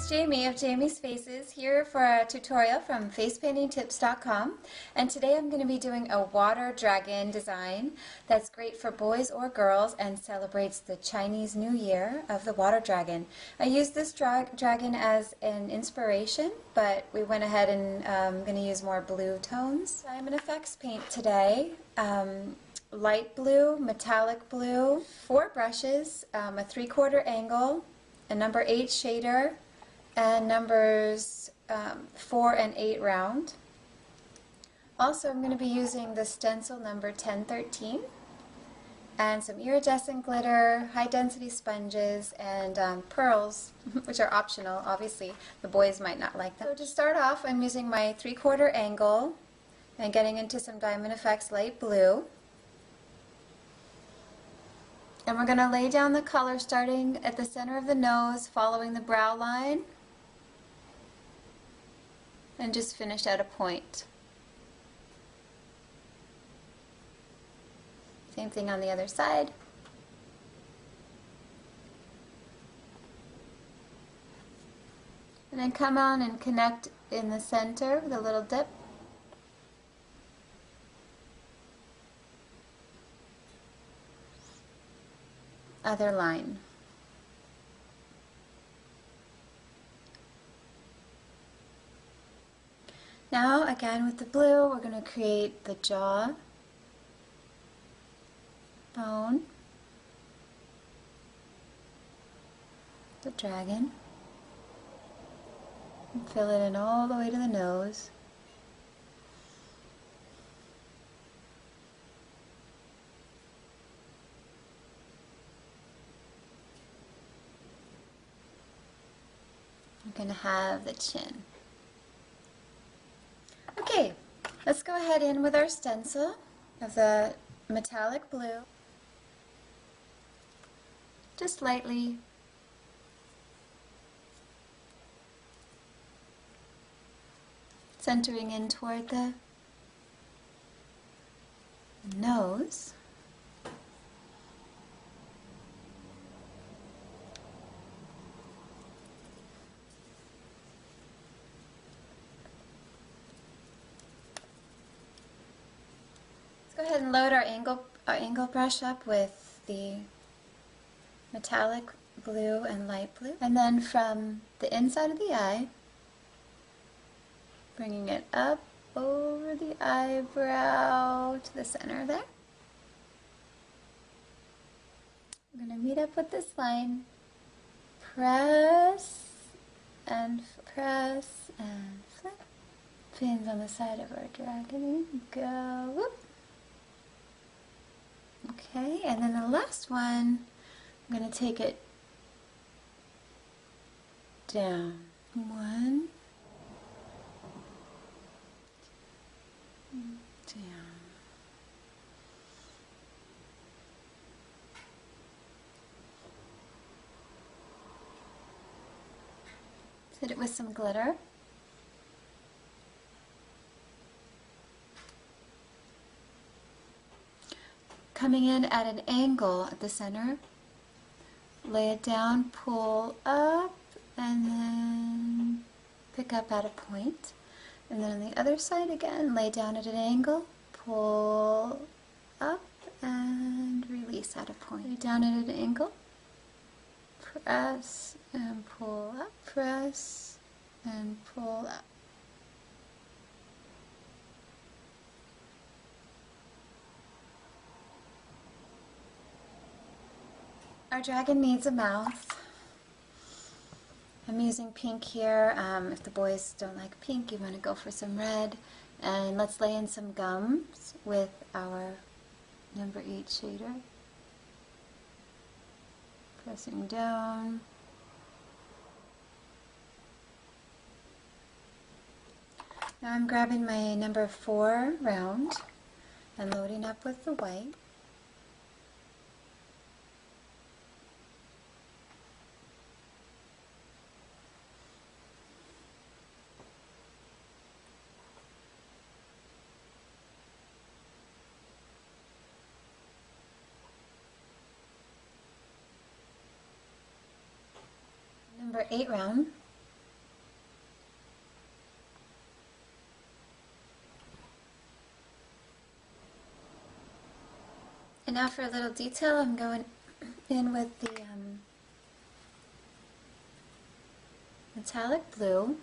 it's Jamie of Jamie's Faces here for a tutorial from facepaintingtips.com, and today I'm going to be doing a water dragon design that's great for boys or girls and celebrates the Chinese New Year of the water dragon. I used this dragon as an inspiration, but we went ahead and I'm going to use more blue tones. Diamond Effects paint today. Light blue, metallic blue, 4 brushes, a 3/4 angle, a number 8 shader, and numbers 4 and 8 round. Also, I'm going to be using the stencil number 1013 and some iridescent glitter, high density sponges, and pearls, which are optional. Obviously, the boys might not like them. So to start off, I'm using my 3/4 angle and getting into some Diamond Effects light blue. And we're going to lay down the color starting at the center of the nose, following the brow line, and just finish at a point. Same thing on the other side. And then come on and connect in the center with a little dip. Other line. Now again with the blue, we're going to create the jaw bone, the dragon, and fill it in all the way to the nose. We're going to have the chin. Okay, let's go ahead in with our stencil of the metallic blue. Just lightly centering in toward the nose. Go ahead and load our angle brush up with the metallic blue and light blue, and then from the inside of the eye, bringing it up over the eyebrow to the center there. I'm going to meet up with this line, press and flip. Pins on the side of our dragon, go, whoop. Okay, and then the last one, I'm going to take it down. 1, down. Hit it with some glitter. Coming in at an angle at the center, lay it down, pull up, and then pick up at a point. And then on the other side again, lay down at an angle, pull up, and release at a point. Lay down at an angle, press and pull up, press and pull up. Our dragon needs a mouth. I'm using pink here. If the boys don't like pink, you want to go for some red. And let's lay in some gums with our number 8 shader. Pressing down. Now I'm grabbing my number 4 round and loading up with the white. Number 8 round. And now for a little detail, I'm going in with the metallic blue.